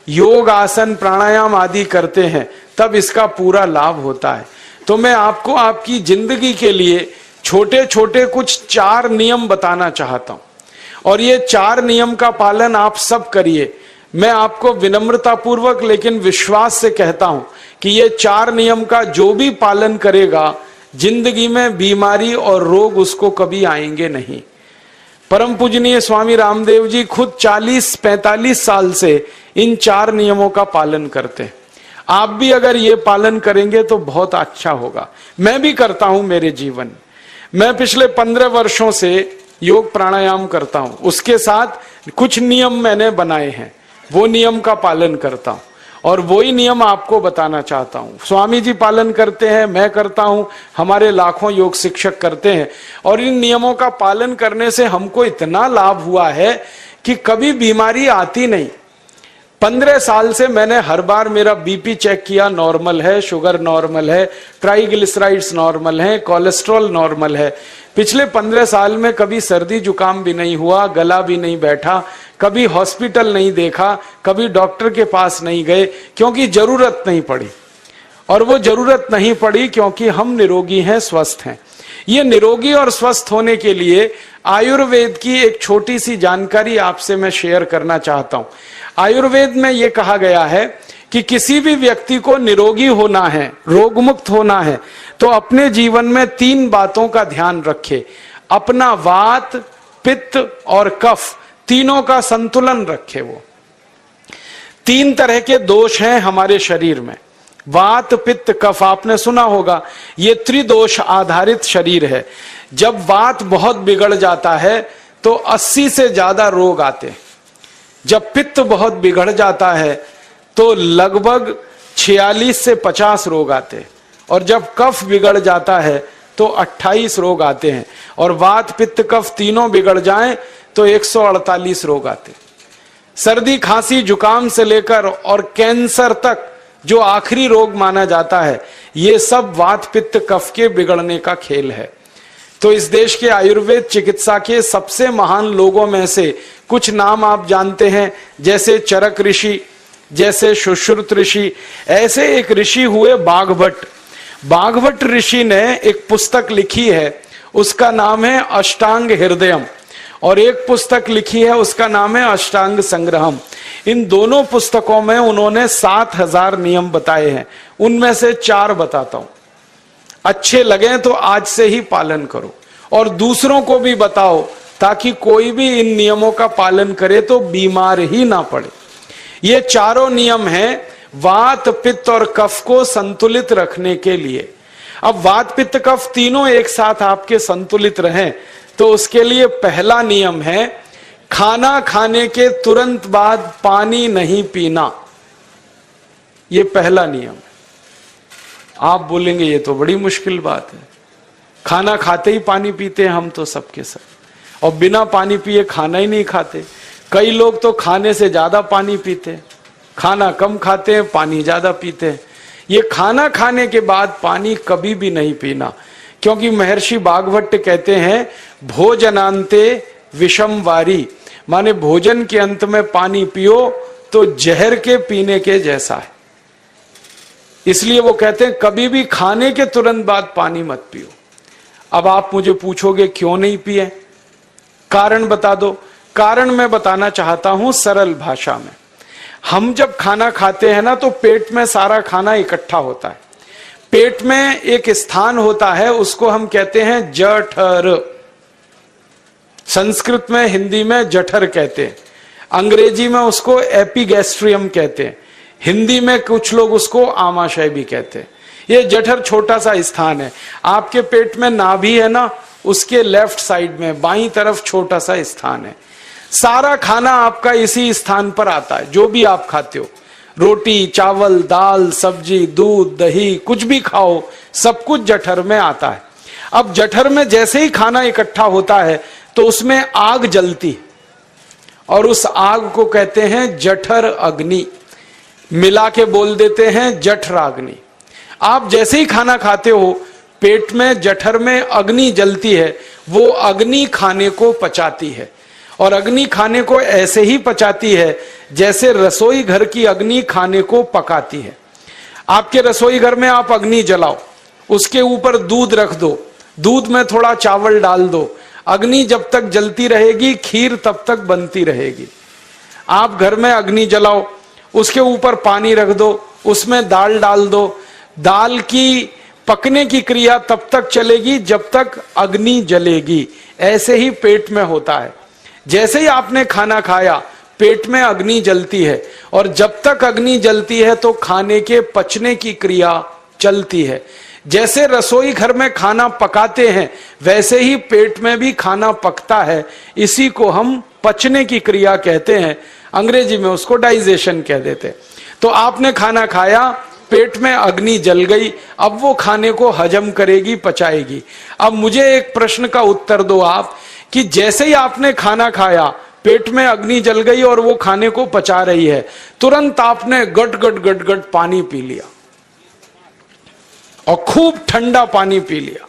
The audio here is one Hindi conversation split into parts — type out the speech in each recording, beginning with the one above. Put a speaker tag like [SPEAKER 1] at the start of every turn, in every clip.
[SPEAKER 1] योग आसन प्राणायाम आदि करते हैं तब इसका पूरा लाभ होता है। तो मैं आपको आपकी जिंदगी के लिए छोटे छोटे कुछ 4 नियम बताना चाहता हूं, और ये 4 नियम का पालन आप सब करिए। मैं आपको विनम्रता पूर्वक लेकिन विश्वास से कहता हूं कि ये 4 नियम का जो भी पालन करेगा जिंदगी में बीमारी और रोग उसको कभी आएंगे नहीं। परम पूजनीय स्वामी रामदेव जी खुद 40-45 साल से इन 4 नियमों का पालन करते हैं। आप भी अगर ये पालन करेंगे तो बहुत अच्छा होगा। मैं भी करता हूं मेरे जीवन। मैं पिछले 15 वर्षों से योग प्राणायाम करता हूं, उसके साथ कुछ नियम मैंने बनाए हैं, वो नियम का पालन करता हूं और वही नियम आपको बताना चाहता हूं। स्वामी जी पालन करते हैं, मैं करता हूं, हमारे लाखों योग शिक्षक करते हैं, और इन नियमों का पालन करने से हमको इतना लाभ हुआ है कि कभी बीमारी आती नहीं। 15 साल से मैंने हर बार मेरा बीपी चेक किया, नॉर्मल है, शुगर नॉर्मल है, ट्राइग्लिसराइड्स नॉर्मल है, कोलेस्ट्रॉल नॉर्मल है। पिछले 15 साल में कभी सर्दी जुकाम भी नहीं हुआ, गला भी नहीं बैठा, कभी हॉस्पिटल नहीं देखा, कभी डॉक्टर के पास नहीं गए, क्योंकि जरूरत नहीं पड़ी। और वो जरूरत नहीं पड़ी क्योंकि हम निरोगी हैं, स्वस्थ हैं। ये निरोगी और स्वस्थ होने के लिए आयुर्वेद की एक छोटी सी जानकारी आपसे मैं शेयर करना चाहता हूं। आयुर्वेद में ये कहा गया है कि किसी भी व्यक्ति को निरोगी होना है, रोग मुक्त होना है, तो अपने जीवन में 3 बातों का ध्यान रखे। अपना वात, पित्त और कफ तीनों का संतुलन रखे। वो 3 तरह के दोष हैं हमारे शरीर में, वात, पित्त, कफ। आपने सुना होगा, ये त्रिदोष आधारित शरीर है। जब वात बहुत बिगड़ जाता है तो 80 से ज्यादा रोग आते हैं। जब पित्त बहुत बिगड़ जाता है तो लगभग 46 से 50 रोग आते हैं, और जब कफ बिगड़ जाता है तो 28 रोग आते हैं, और वात, पित्त, कफ तीनों बिगड़ जाएं तो 148 रोग आते हैं। सर्दी, खांसी, जुकाम से लेकर और कैंसर तक जो आखिरी रोग माना जाता है, ये सब वात, पित्त, कफ के बिगड़ने का खेल है। तो इस देश के आयुर्वेद चिकित्सा के सबसे महान लोगों में से कुछ नाम आप जानते हैं, जैसे चरक ऋषि, जैसे सुश्रुत ऋषि। ऐसे एक ऋषि हुए बाघभट्ट। बाघभट्ट ऋषि ने एक पुस्तक लिखी है, उसका नाम है अष्टांग हृदयम, और एक पुस्तक लिखी है उसका नाम है अष्टांग संग्रहम। इन दोनों पुस्तकों में उन्होंने 7000 नियम बताए हैं। उनमें से 4 बताता हूं, अच्छे लगे तो आज से ही पालन करो और दूसरों को भी बताओ, ताकि कोई भी इन नियमों का पालन करे तो बीमार ही ना पड़े। ये चारों नियम हैं वात, पित्त और कफ को संतुलित रखने के लिए। अब वात, पित्त, कफ तीनों एक साथ आपके संतुलित रहें तो उसके लिए पहला नियम है खाना खाने के तुरंत बाद पानी नहीं पीना। ये पहला नियम है। आप बोलेंगे ये तो बड़ी मुश्किल बात है, खाना खाते ही पानी पीते हैं हम तो सबके सब, और बिना पानी पिए खाना ही नहीं खाते। कई लोग तो खाने से ज्यादा पानी पीते हैं, खाना कम खाते हैं, पानी ज्यादा पीते हैं। ये खाना खाने के बाद पानी कभी भी नहीं पीना, क्योंकि महर्षि बाघभट्ट कहते हैं भोजनांते विषम वारी, माने भोजन के अंत में पानी पियो तो जहर के पीने के जैसा है। इसलिए वो कहते हैं कभी भी खाने के तुरंत बाद पानी मत पियो। अब आप मुझे पूछोगे क्यों नहीं पिए, कारण बता दो। कारण मैं बताना चाहता हूं सरल भाषा में। हम जब खाना खाते हैं ना तो पेट में सारा खाना इकट्ठा होता है। पेट में एक स्थान होता है, उसको हम कहते हैं जठर। संस्कृत में, हिंदी में जठर कहते हैं, अंग्रेजी में उसको एपिगैस्ट्रियम कहते हैं, हिंदी में कुछ लोग उसको आमाशय भी कहते हैं। ये जठर छोटा सा स्थान है। आपके पेट में नाभि है ना, उसके लेफ्ट साइड में बाईं तरफ छोटा सा स्थान है। सारा खाना आपका इसी स्थान पर आता है। जो भी आप खाते हो, रोटी, चावल, दाल, सब्जी, दूध, दही, कुछ भी खाओ, सब कुछ जठर में आता है। अब जठर में जैसे ही खाना इकट्ठा होता है तो उसमें आग जलती, और उस आग को कहते हैं जठर अग्नि। मिला के बोल देते हैं जठराग्नि। आप जैसे ही खाना खाते हो, पेट में जठर में अग्नि जलती है, वो अग्नि खाने को पचाती है, और अग्नि खाने को ऐसे ही पचाती है जैसे रसोई घर की अग्नि खाने को पकाती है। आपके रसोई घर में आप अग्नि जलाओ, उसके ऊपर दूध रख दो, दूध में थोड़ा चावल डाल दो, अग्नि जब तक जलती रहेगी खीर तब तक बनती रहेगी। आप घर में अग्नि जलाओ, उसके ऊपर पानी रख दो, उसमें दाल डाल दो, दाल की पकने की क्रिया तब तक चलेगी जब तक अग्नि जलेगी। ऐसे ही पेट में होता है, जैसे ही आपने खाना खाया पेट में अग्नि जलती है, और जब तक अग्नि जलती है तो खाने के पचने की क्रिया चलती है। जैसे रसोई घर में खाना पकाते हैं वैसे ही पेट में भी खाना पकता है, इसी को हम पचने की क्रिया कहते हैं, अंग्रेजी में उसको डाइजेशन कह देते हैं। तो आपने खाना खाया, पेट में अग्नि जल गई, अब वो खाने को हजम करेगी, पचाएगी। अब मुझे एक प्रश्न का उत्तर दो आप, कि जैसे ही आपने खाना खाया पेट में अग्नि जल गई और वो खाने को पचा रही है, तुरंत आपने गट गट गट गट पानी पी लिया और खूब ठंडा पानी पी लिया,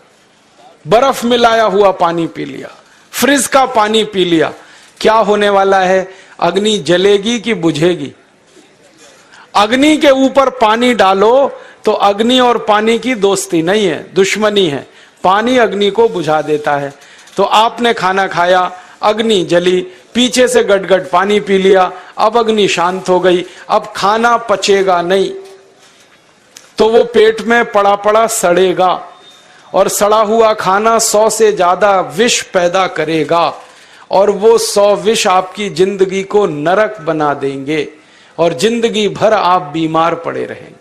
[SPEAKER 1] बर्फ मिलाया हुआ पानी पी लिया, फ्रिज का पानी पी लिया, क्या होने वाला है? अग्नि जलेगी कि बुझेगी? अग्नि के ऊपर पानी डालो तो अग्नि और पानी की दोस्ती नहीं है, दुश्मनी है, पानी अग्नि को बुझा देता है। तो आपने खाना खाया, अग्नि जली, पीछे से गटगट पानी पी लिया, अब अग्नि शांत हो गई, अब खाना पचेगा नहीं, तो वो पेट में पड़ा पड़ा सड़ेगा, और सड़ा हुआ खाना 100 से ज्यादा विष पैदा करेगा, और वो 100 विष आपकी जिंदगी को नरक बना देंगे और जिंदगी भर आप बीमार पड़े रहेंगे।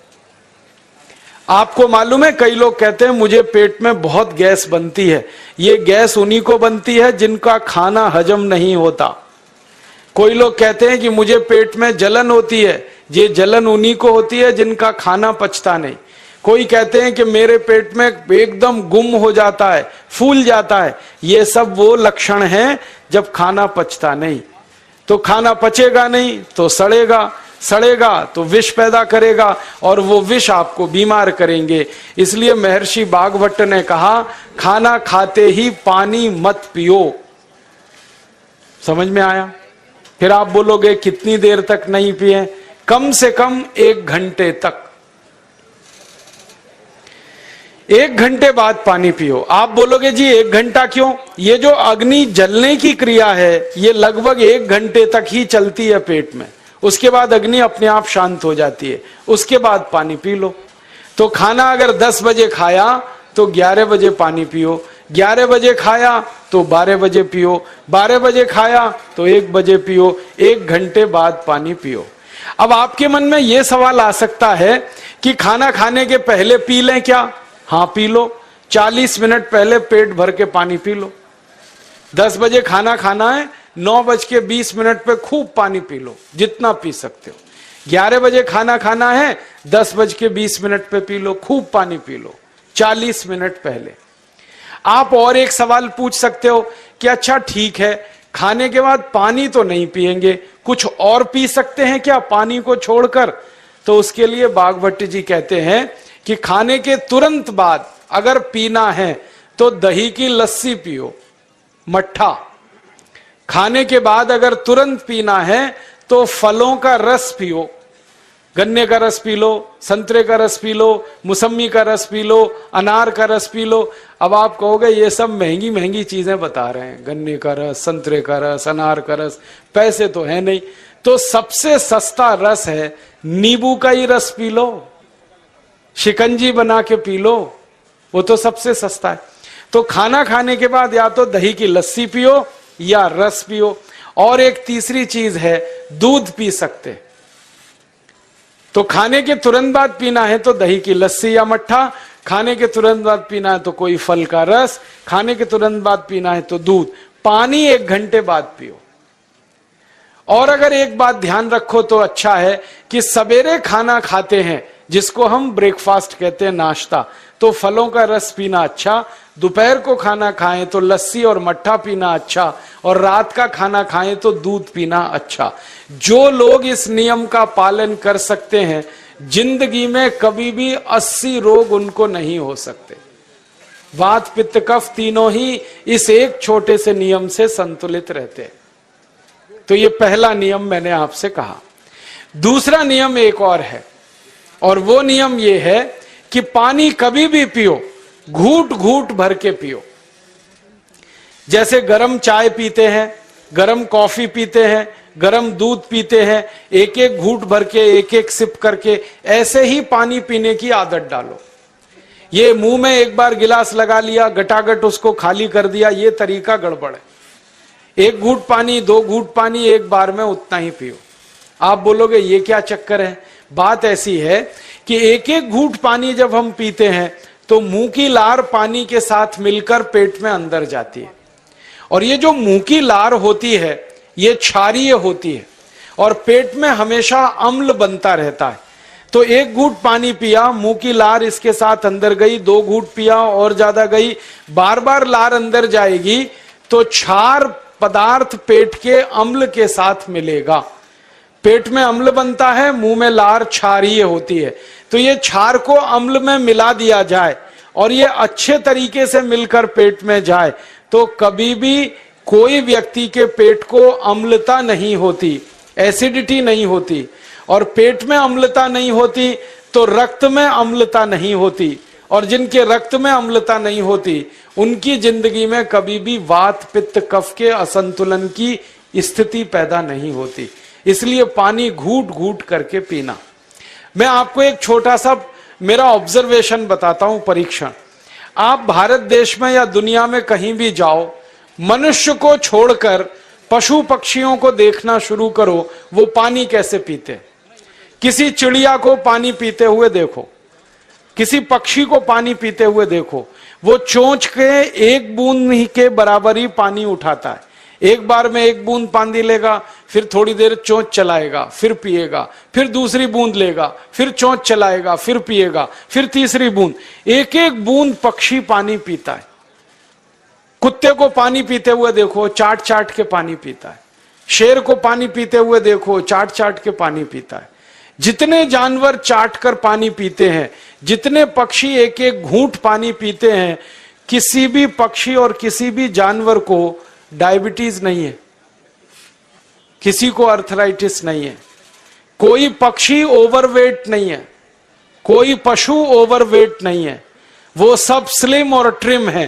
[SPEAKER 1] आपको मालूम है, कई लोग कहते हैं मुझे पेट में बहुत गैस बनती है। ये गैस उन्हीं को बनती है जिनका खाना हजम नहीं होता। कोई लोग कहते हैं कि मुझे पेट में जलन होती है, ये जलन उन्हीं को होती है जिनका खाना पचता नहीं। कोई कहते हैं कि मेरे पेट में एकदम गुम हो जाता है, फूल जाता है, ये सब वो लक्षण हैं जब खाना पचता नहीं। तो खाना पचेगा नहीं तो सड़ेगा, सड़ेगा तो विष पैदा करेगा, और वो विष आपको बीमार करेंगे। इसलिए महर्षि बागभट्ट ने कहा, खाना खाते ही पानी मत पियो। समझ में आया? फिर आप बोलोगे कितनी देर तक नहीं पिए? कम से कम 1 घंटे तक। 1 घंटे बाद पानी पियो। आप बोलोगे जी 1 घंटा क्यों? ये जो अग्नि जलने की क्रिया है ये लगभग 1 घंटे तक ही चलती है पेट में, उसके बाद अग्नि अपने आप शांत हो जाती है, उसके बाद पानी पी लो। तो खाना अगर 10 बजे खाया तो 11 बजे पानी पियो, 11 बजे खाया तो 12 बजे पियो, 12 बजे खाया तो 1 बजे पियो, 1 घंटे बाद पानी पियो। अब आपके मन में यह सवाल आ सकता है कि खाना खाने के पहले पी लें क्या? हाँ पी लो, 40 मिनट पहले पेट भर के पानी पी लो। 10 बजे खाना खाना है, 9:20 पे खूब पानी पी लो, जितना पी सकते हो। 11 बजे खाना खाना है, 10:20 पे पी लो, खूब पानी पी लो, 40 मिनट पहले। आप और एक सवाल पूछ सकते हो कि अच्छा ठीक है, खाने के बाद पानी तो नहीं पिएंगे, कुछ और पी सकते हैं क्या पानी को छोड़कर? तो उसके लिए बागभट्ट जी कहते हैं कि खाने के तुरंत बाद अगर पीना है तो दही की लस्सी पियो, मट्ठा। खाने के बाद अगर तुरंत पीना है तो फलों का रस पियो, गन्ने का रस पी लो, संतरे का रस पी लो, मौसमी का रस पी लो, अनार का रस पी लो। अब आप कहोगे ये सब महंगी महंगी चीजें बता रहे हैं, गन्ने का रस, संतरे का रस, अनार का रस, पैसे तो है नहीं। तो सबसे सस्ता रस है नींबू का ही रस पी लो, शिकंजी बना के पी लो, वो तो सबसे सस्ता है। तो खाना खाने के बाद या तो दही की लस्सी पियो या रस पियो। और एक तीसरी चीज है, दूध पी सकते। तो खाने के तुरंत बाद पीना है तो दही की लस्सी या मट्ठा, खाने के तुरंत बाद पीना है तो कोई फल का रस, खाने के तुरंत बाद पीना है तो दूध। पानी 1 घंटे बाद पियो। और अगर एक बात ध्यान रखो तो अच्छा है कि सवेरे खाना खाते हैं जिसको हम ब्रेकफास्ट कहते हैं, नाश्ता, तो फलों का रस पीना अच्छा, दोपहर को खाना खाएं तो लस्सी और मट्ठा पीना अच्छा, और रात का खाना खाएं तो दूध पीना अच्छा। जो लोग इस नियम का पालन कर सकते हैं जिंदगी में कभी भी 80 रोग उनको नहीं हो सकते। वात पित्त कफ तीनों ही इस एक छोटे से नियम से संतुलित रहते हैं। तो ये पहला नियम मैंने आपसे कहा। दूसरा नियम एक और है, और वो नियम ये है कि पानी कभी भी पियो, घूट घूट भर के पियो। जैसे गरम चाय पीते हैं, गरम कॉफी पीते हैं, गरम दूध पीते हैं, एक एक घूट भर के, एक एक सिप करके, ऐसे ही पानी पीने की आदत डालो। ये मुंह में एक बार गिलास लगा लिया, गटागट उसको खाली कर दिया, ये तरीका गड़बड़ है। एक घूट पानी, दो घूट पानी एक बार में उतना ही पियो। आप बोलोगे ये क्या चक्कर है? बात ऐसी है कि एक एक घूट पानी जब हम पीते हैं तो मुंह की लार पानी के साथ मिलकर पेट में अंदर जाती है, और ये जो मुंह की लार होती है ये क्षारीय होती है, और पेट में हमेशा अम्ल बनता रहता है। तो एक घूट पानी पिया, मुंह की लार इसके साथ अंदर गई, दो घूट पिया और ज्यादा गई, बार बार लार अंदर जाएगी तो क्षार पदार्थ पेट के अम्ल के साथ मिलेगा। पेट में अम्ल बनता है, मुंह में लार क्षारीय होती है। तो ये क्षार को अम्ल में मिला दिया जाए और ये अच्छे तरीके से मिलकर पेट में जाए तो कभी भी कोई व्यक्ति के पेट को अम्लता नहीं होती, एसिडिटी नहीं होती। और पेट में अम्लता नहीं होती तो रक्त में अम्लता नहीं होती, और जिनके रक्त में अम्लता नहीं होती उनकी जिंदगी में कभी भी वात पित्त कफ के असंतुलन की स्थिति पैदा नहीं होती। इसलिए पानी घूट घूट करके पीना। मैं आपको एक छोटा सा मेरा ऑब्जर्वेशन बताता हूं, परीक्षण। आप भारत देश में या दुनिया में कहीं भी जाओ, मनुष्य को छोड़कर पशु पक्षियों को देखना शुरू करो, वो पानी कैसे पीते। किसी चिड़िया को पानी पीते हुए देखो, किसी पक्षी को पानी पीते हुए देखो, वो चोंच के एक बूंद ही के बराबर ही पानी उठाता है। एक बार में एक बूंद पानी लेगा, फिर थोड़ी देर चोंच चलाएगा, फिर पिएगा, फिर दूसरी बूंद लेगा, फिर चोंच चलाएगा, फिर पिएगा, फिर तीसरी बूंद। एक एक बूंद पक्षी पानी पीता है। कुत्ते को पानी पीते हुए देखो, चाट चाट के पानी पीता है। शेर को पानी पीते हुए देखो, चाट चाट के पानी पीता है। जितने जानवर चाट कर पानी पीते हैं, जितने पक्षी एक एक घूंट पानी पीते हैं, किसी भी पक्षी और किसी भी जानवर को डायबिटीज नहीं है, किसी को अर्थराइटिस नहीं है, कोई पक्षी ओवरवेट नहीं है, कोई पशु ओवरवेट नहीं है। वो सब स्लिम और ट्रिम है,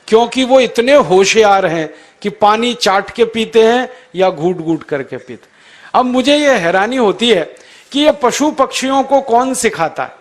[SPEAKER 1] क्योंकि वो इतने होशियार हैं कि पानी चाट के पीते हैं या घूट घूट करके पीते। अब मुझे ये हैरानी होती है कि ये पशु पक्षियों को कौन सिखाता है?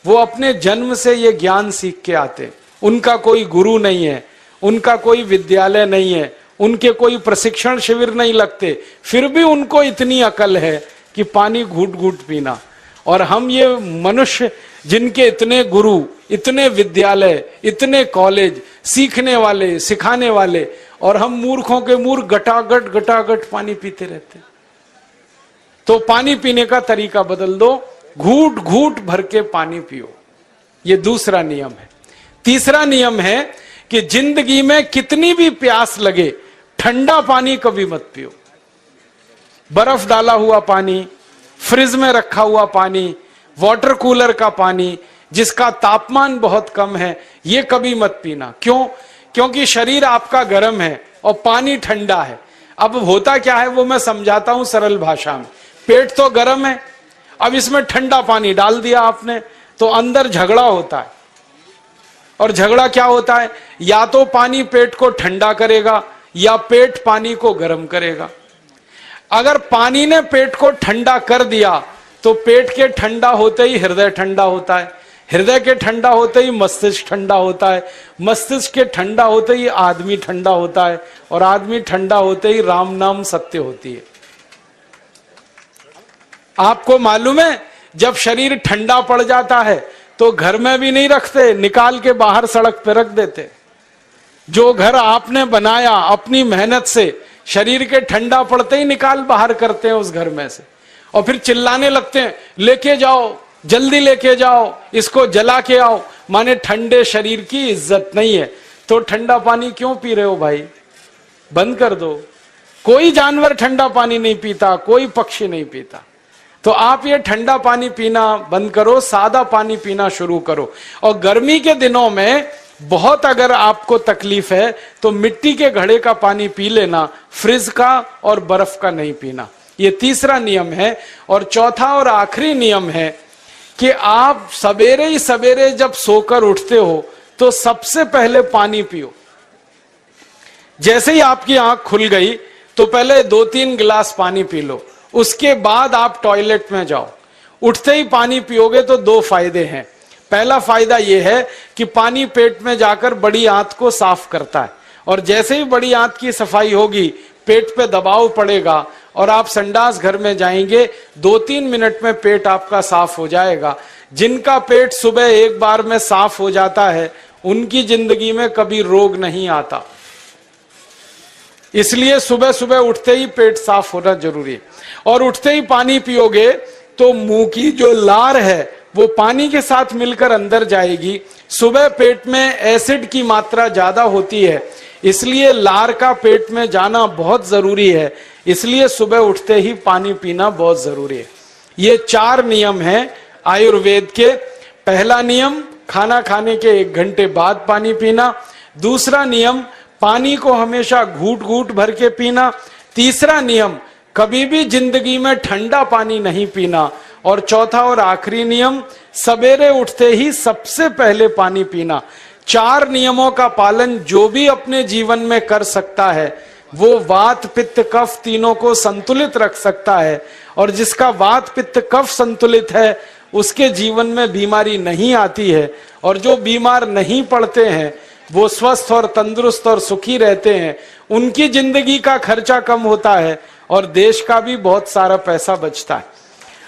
[SPEAKER 1] वो अपने जन्म से ये ज्ञान सीख के आते। उनका कोई गुरु नहीं है, उनका कोई विद्यालय नहीं है, उनके कोई प्रशिक्षण शिविर नहीं लगते, फिर भी उनको इतनी अकल है कि पानी घूट घूट पीना। और हम ये मनुष्य जिनके इतने गुरु, इतने विद्यालय, इतने कॉलेज, सीखने वाले, सिखाने वाले, और हम मूर्खों के मूर्ख गटागट गटागट पानी पीते रहते। तो पानी पीने का तरीका बदल दो, घूट घूट भर के पानी पियो। ये दूसरा नियम है। तीसरा नियम है कि जिंदगी में कितनी भी प्यास लगे, ठंडा पानी कभी मत पियो। बर्फ डाला हुआ पानी, फ्रिज में रखा हुआ पानी, वाटर कूलर का पानी जिसका तापमान बहुत कम है, ये कभी मत पीना। क्यों? क्योंकि शरीर आपका गर्म है और पानी ठंडा है। अब होता क्या है वो मैं समझाता हूं सरल भाषा में। पेट तो गर्म है, अब इसमें ठंडा पानी डाल दिया आपने, तो अंदर झगड़ा होता है। और झगड़ा क्या होता है? या तो पानी पेट को ठंडा करेगा या पेट पानी को गर्म करेगा। अगर पानी ने पेट को ठंडा कर दिया तो पेट के ठंडा होते ही हृदय ठंडा होता है, हृदय के ठंडा होते ही मस्तिष्क ठंडा होता है, मस्तिष्क के ठंडा होते ही आदमी ठंडा होता है, और आदमी ठंडा होते ही राम नाम सत्य होती है। आपको मालूम है, जब शरीर ठंडा पड़ जाता है तो घर में भी नहीं रखते, निकाल के बाहर सड़क पे रख देते। जो घर आपने बनाया अपनी मेहनत से, शरीर के ठंडा पड़ते ही निकाल बाहर करते हैं उस घर में से, और फिर चिल्लाने लगते हैं, लेके जाओ, जल्दी लेके जाओ, इसको जला के आओ। माने ठंडे शरीर की इज्जत नहीं है। तो ठंडा पानी क्यों पी रहे हो भाई? बंद कर दो। कोई जानवर ठंडा पानी नहीं पीता, कोई पक्षी नहीं पीता। तो आप ये ठंडा पानी पीना बंद करो, सादा पानी पीना शुरू करो। और गर्मी के दिनों में बहुत अगर आपको तकलीफ है तो मिट्टी के घड़े का पानी पी लेना, फ्रिज का और बर्फ का नहीं पीना। ये तीसरा नियम है। और चौथा और आखिरी नियम है कि आप सवेरे ही सवेरे जब सोकर उठते हो तो सबसे पहले पानी पियो। जैसे ही आपकी आंख खुल गई तो पहले 2-3 गिलास पानी पी लो, उसके बाद आप टॉयलेट में जाओ। उठते ही पानी पियोगे तो 2 फायदे हैं। पहला फायदा यह है कि पानी पेट में जाकर बड़ी आंत को साफ करता है, और जैसे ही बड़ी आंत की सफाई होगी पेट पे दबाव पड़ेगा और आप संडास घर में जाएंगे, 2-3 मिनट में पेट आपका साफ हो जाएगा। जिनका पेट सुबह एक बार में साफ हो जाता है उनकी जिंदगी में कभी रोग नहीं आता। इसलिए सुबह सुबह उठते ही पेट साफ होना जरूरी है। और उठते ही पानी पियोगे तो मुंह की जो लार है वो पानी के साथ मिलकर अंदर जाएगी। सुबह पेट में एसिड की मात्रा ज्यादा होती है, इसलिए लार का पेट में जाना बहुत जरूरी है। इसलिए सुबह उठते ही पानी पीना बहुत जरूरी है। ये 4 नियम हैं आयुर्वेद के। पहला नियम, खाना खाने के 1 घंटे बाद पानी पीना। दूसरा नियम, पानी को हमेशा घूट घूट भर के पीना। तीसरा नियम, कभी भी जिंदगी में ठंडा पानी नहीं पीना। और चौथा और आखिरी नियम, सवेरे उठते ही सबसे पहले पानी पीना। 4 नियमों का पालन जो भी अपने जीवन में कर सकता है वो वात पित्त कफ तीनों को संतुलित रख सकता है। और जिसका वात पित्त कफ संतुलित है उसके जीवन में बीमारी नहीं आती है। और जो बीमार नहीं पड़ते हैं वो स्वस्थ और तंदुरुस्त और सुखी रहते हैं। उनकी जिंदगी का खर्चा कम होता है और देश का भी बहुत सारा पैसा बचता है।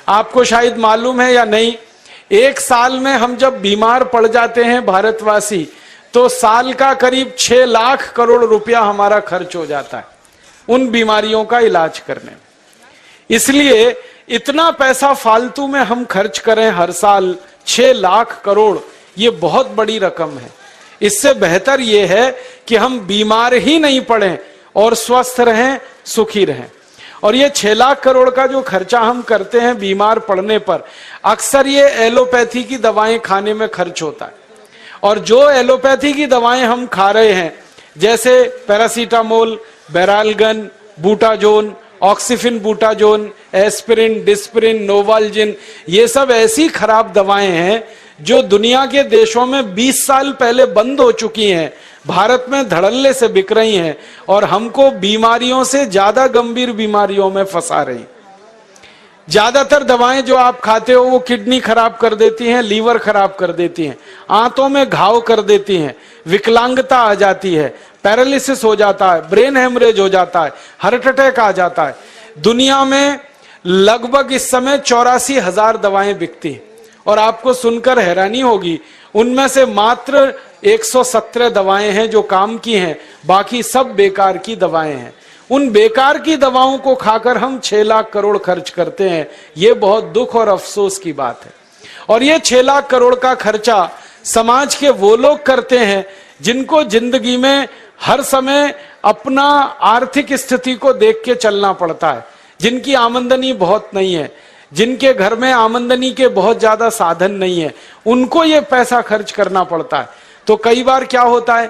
[SPEAKER 1] आपको शायद मालूम है या नहीं, 1 साल में हम जब बीमार पड़ जाते हैं भारतवासी तो साल का करीब 6 लाख करोड़ रुपया हमारा खर्च हो जाता है उन बीमारियों का इलाज करने में। इसलिए इतना पैसा फालतू में हम खर्च करें हर साल 6 लाख करोड़, ये बहुत बड़ी रकम है। इससे बेहतर यह है कि हम बीमार ही नहीं पड़ें और स्वस्थ रहें, सुखी रहें। और ये 6 लाख करोड़ का जो खर्चा हम करते हैं बीमार पड़ने पर, अक्सर ये एलोपैथी की दवाएं खाने में खर्च होता है। और जो एलोपैथी की दवाएं हम खा रहे हैं जैसे paracetamol, baralgan, butazone, oxyphenbutazone, aspirin, disprin, novalgin, ये सब ऐसी खराब दवाएं हैं जो दुनिया के देशों में 20 साल पहले बंद हो चुकी हैं, भारत में धड़ल्ले से बिक रही हैं और हमको बीमारियों से ज्यादा गंभीर बीमारियों में फंसा रही। ज्यादातर दवाएं जो आप खाते हो वो किडनी खराब कर देती हैं, लीवर खराब कर देती हैं, आंतों में घाव कर देती हैं, विकलांगता आ जाती है, पैरालिसिस हो जाता है, ब्रेन हेमरेज हो जाता है, हार्ट अटैक आ जाता है। दुनिया में लगभग इस समय 84,000 दवाएं बिकती हैं और आपको सुनकर हैरानी होगी उनमें से मात्र 117 दवाएं हैं जो काम की हैं, बाकी सब बेकार की दवाएं हैं। उन बेकार की दवाओं को खाकर हम 6 लाख करोड़ खर्च करते हैं। ये बहुत दुख और अफसोस की बात है। और ये 6 लाख करोड़ का खर्चा समाज के वो लोग करते हैं जिनको जिंदगी में हर समय अपना आर्थिक स्थिति को देख के चलना पड़ता है, जिनकी आमदनी बहुत नहीं है, जिनके घर में आमदनी के बहुत ज्यादा साधन नहीं है, उनको ये पैसा खर्च करना पड़ता है। तो कई बार क्या होता है,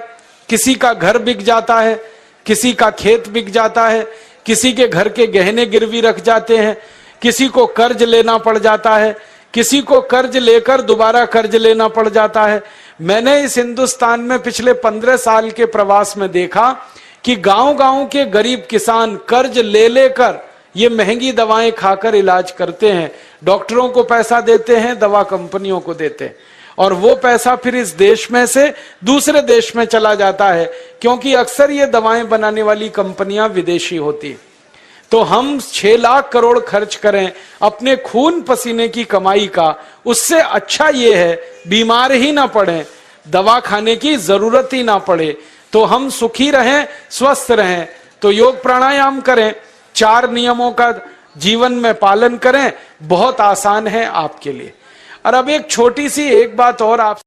[SPEAKER 1] किसी का घर बिक जाता है, किसी का खेत बिक जाता है, किसी के घर के गहने गिरवी रख जाते हैं, किसी को कर्ज लेना पड़ जाता है, किसी को कर्ज लेकर दोबारा कर्ज लेना पड़ जाता है। मैंने इस हिंदुस्तान में पिछले 15 साल के प्रवास में देखा कि गांव-गांव के गरीब किसान कर्ज ले लेकर ये महंगी दवाएं खाकर इलाज करते हैं, डॉक्टरों को पैसा देते हैं, दवा कंपनियों को देते हैं, और वो पैसा फिर इस देश में से दूसरे देश में चला जाता है, क्योंकि अक्सर ये दवाएं बनाने वाली कंपनियां विदेशी होती हैं। तो हम 6 लाख करोड़ खर्च करें अपने खून पसीने की कमाई का, उससे अच्छा ये है बीमार ही ना पड़े, दवा खाने की जरूरत ही ना पड़े, तो हम सुखी रहें, स्वस्थ रहें। तो योग प्राणायाम करें, 4 नियमों का जीवन में पालन करें, बहुत आसान है आपके लिए। और अब एक छोटी सी एक बात और आप,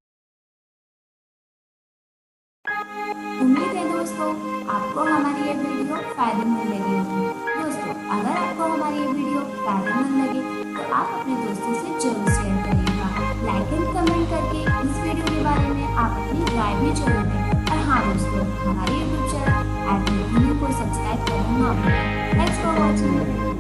[SPEAKER 2] उम्मीद है दोस्तों आपको हमारी ये वीडियो फायदेमंद लगी होगी। दोस्तों अगर आपको हमारी ये वीडियो फायदेमंद लगे तो आप अपने दोस्तों से जरूर शेयर करिएगा। लाइक एंड कमेंट करके इस वीडियो के बारे में आप अपनी राय सब्सक्राइब भी जरूर करें। और हाँ दोस्तों, हमारे यूट्यूब चैनल को सब्सक्राइब करना ना भूलें। Thanks for watching.